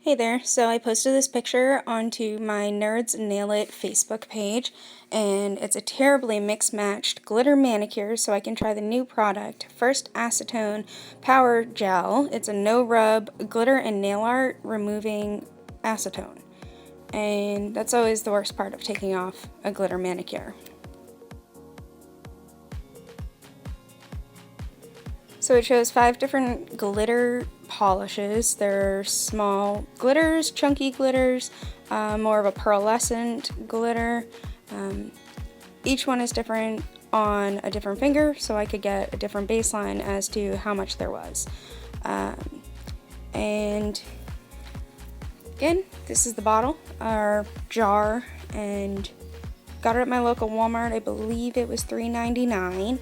Hey there, so I posted this picture onto my Nerds Nail It Facebook page, and it's a terribly mixed-matched glitter manicure, so I can try the new product, First Acetone Power Gel. It's a no-rub glitter and nail art removing acetone, and that's always the worst part of taking off a glitter manicure. So it shows 5 different glitter polishes. They're small glitters, chunky glitters, more of a pearlescent glitter. Each one is different on a different finger, so I could get a different baseline as to how much there was. And again, this is the bottle, or jar, and got it at my local Walmart. I believe it was $3.99.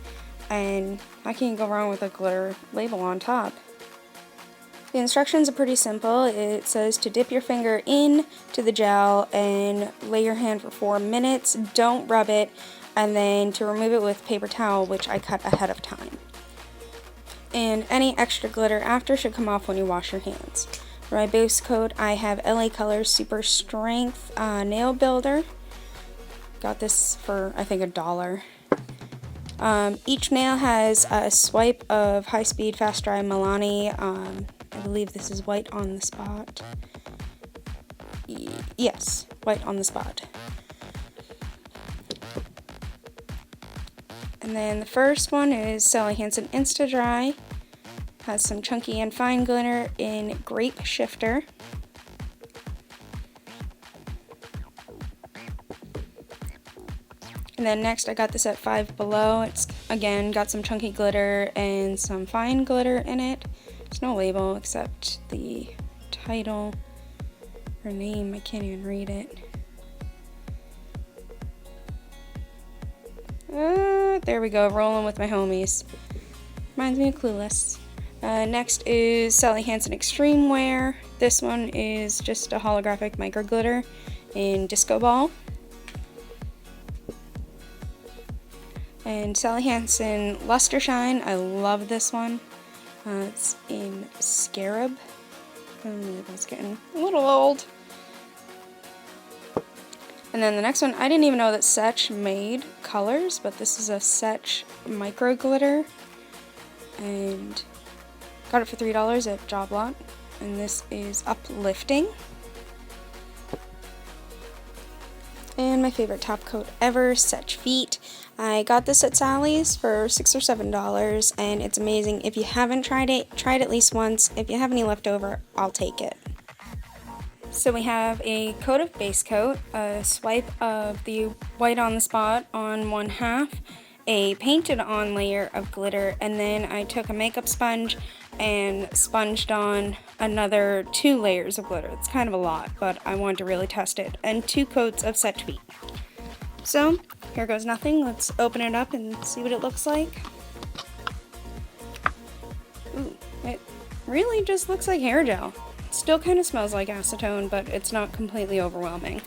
And I can't go wrong with a glitter label on top. The instructions are pretty simple. It says to dip your finger in to the gel and lay your hand for 4 minutes. Don't rub it, and then to remove it with paper towel, which I cut ahead of time. And any extra glitter after should come off when you wash your hands. For my base coat, I have LA Colors Super Strength Nail Builder. Got this for, I think, $1. Each nail has a swipe of High Speed Fast Dry Milani. I believe this is white on the spot. Yes, white on the spot. And then the first one is Sally Hansen Insta Dry. Has some chunky and fine glitter in Grape Shifter. And then next I got this at Five Below. It's again got some chunky glitter and some fine glitter in it. There's no label except the title or name. I can't even read it. There we go, rolling with my homies. Reminds me of Clueless. Next is Sally Hansen Extreme Wear. This one is just a holographic micro glitter in Disco Ball. And Sally Hansen Luster Shine. I love this one. It's in Scarab. It's getting a little old. And then the next one, I didn't even know that Setch made colors, but this is a Setch micro glitter. And got it for $3 at Job Lot. And this is Uplifting. And my favorite top coat ever, Setch Feet. I got this at Sally's for $6 or $7, and it's amazing. If you haven't tried it, try it at least once. If you have any left over, I'll take it. So we have a coat of base coat, a swipe of the white on the spot on one half, a painted on layer of glitter, and then I took a makeup sponge and sponged on another 2 layers of glitter. It's kind of a lot, but I wanted to really test it, and 2 coats of Setch Feet. So here goes nothing. Let's open it up and see what it looks like. Ooh, it really just looks like hair gel. It still kind of smells like acetone, but it's not completely overwhelming.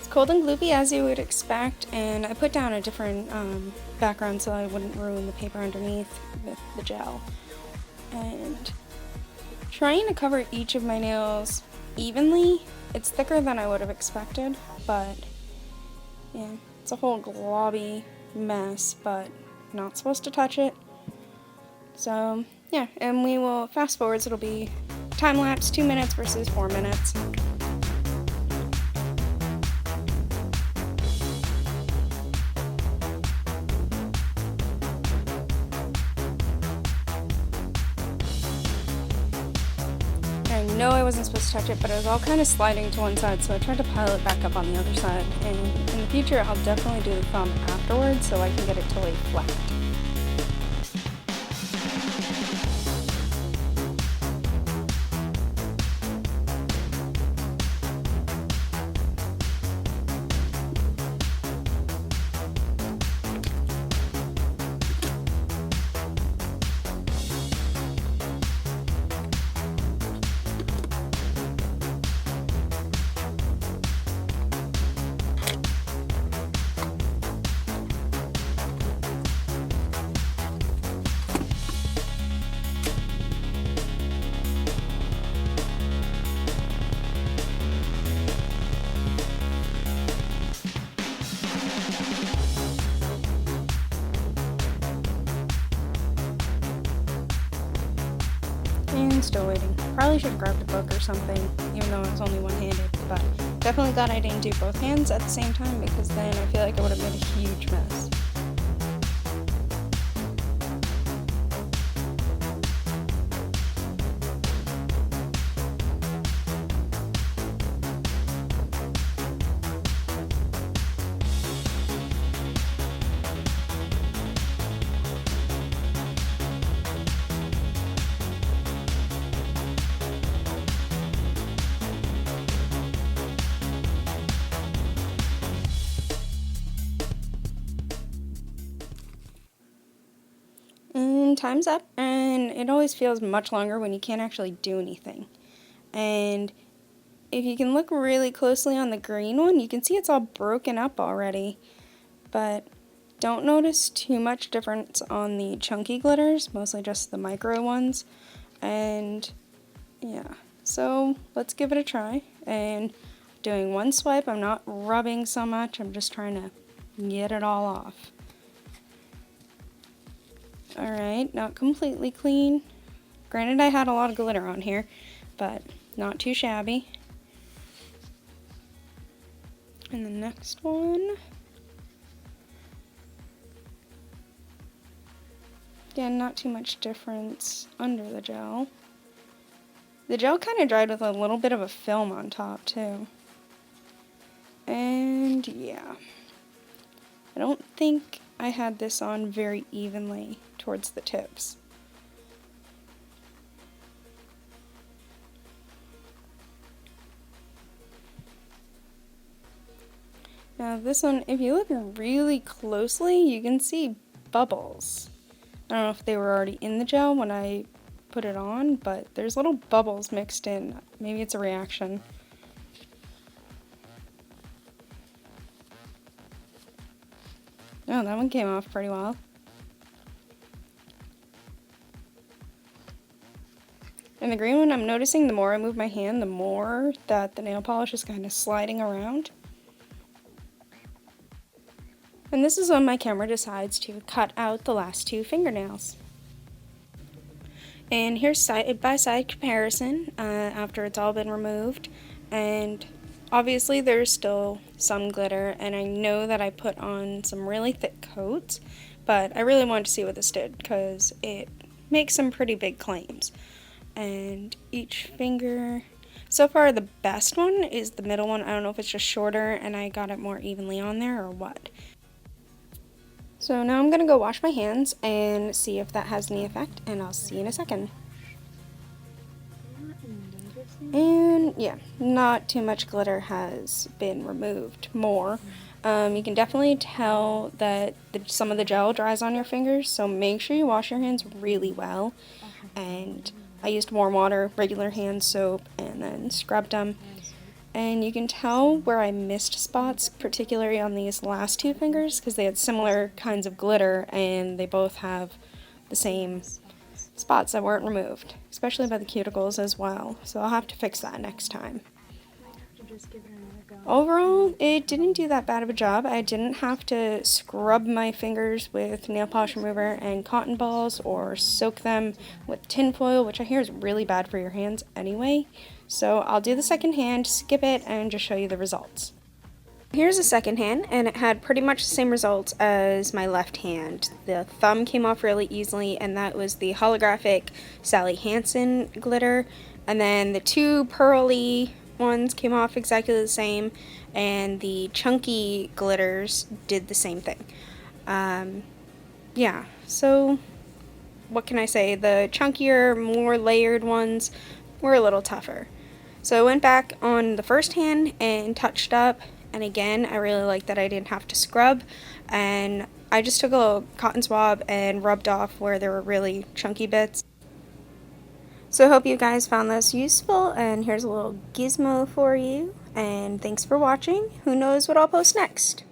It's cold and gloopy as you would expect, and I put down a different background so I wouldn't ruin the paper underneath with the gel. And trying to cover each of my nails evenly. It's thicker than I would have expected, but yeah, it's a whole globby mess, but not supposed to touch it. So yeah, and we will fast forward, so it'll be time lapse 2 minutes versus 4 minutes. I know I wasn't supposed to touch it, but it was all kind of sliding to one side, so I tried to pile it back up on the other side. And in the future, I'll definitely do the thumb afterwards so I can get it to lay flat. and still waiting. Probably should have grabbed a book or something, even though I was only one-handed, but definitely glad I didn't do both hands at the same time, because then I feel like I would have made a huge mess. And time's up, and it always feels much longer when you can't actually do anything. And if you can look really closely on the green one, you can see it's all broken up already, but don't notice too much difference on the chunky glitters, mostly just the micro ones. And yeah, so let's give it a try. And doing one swipe, I'm not rubbing so much, I'm just trying to get it all off. Alright, not completely clean. Granted, I had a lot of glitter on here, but not too shabby. And the next one. Again, not too much difference under the gel. The gel kind of dried with a little bit of a film on top, too. And yeah. I don't think I had this on very evenly towards the tips. Now this one, if you look really closely, you can see bubbles. I don't know if they were already in the gel when I put it on, but there's little bubbles mixed in. Maybe it's a reaction. Oh, that one came off pretty well. And the green one, I'm noticing the more I move my hand, the more that the nail polish is kind of sliding around. And this is when my camera decides to cut out the last two fingernails. And here's side-by-side comparison after it's all been removed. And obviously there's still some glitter, and I know that I put on some really thick coats, but I really wanted to see what this did because it makes some pretty big claims. And each finger, so far the best one is the middle one. I don't know if it's just shorter and I got it more evenly on there or what. So now I'm gonna go wash my hands and see if that has any effect, and I'll see you in a second. And yeah, not too much glitter has been removed more. You can definitely tell that some of the gel dries on your fingers, so make sure you wash your hands really well. And I used warm water, regular hand soap, and then scrubbed them. And you can tell where I missed spots, particularly on these last two fingers, because they had similar kinds of glitter, and they both have the same spots that weren't removed, especially by the cuticles as well. So I'll have to fix that next time. Overall, it didn't do that bad of a job. I didn't have to scrub my fingers with nail polish remover and cotton balls or soak them with tin foil, which I hear is really bad for your hands anyway. So I'll do the second hand, skip it, and just show you the results. Here's a second hand, and it had pretty much the same results as my left hand. The thumb came off really easily, and that was the holographic Sally Hansen glitter. And then the two pearly ones came off exactly the same, and the chunky glitters did the same thing. Yeah, so what can I say? The chunkier, more layered ones were a little tougher. So I went back on the first hand and touched up, and again, I really liked that I didn't have to scrub, and I just took a little cotton swab and rubbed off where there were really chunky bits. So I hope you guys found this useful, and here's a little gizmo for you, and thanks for watching. Who knows what I'll post next?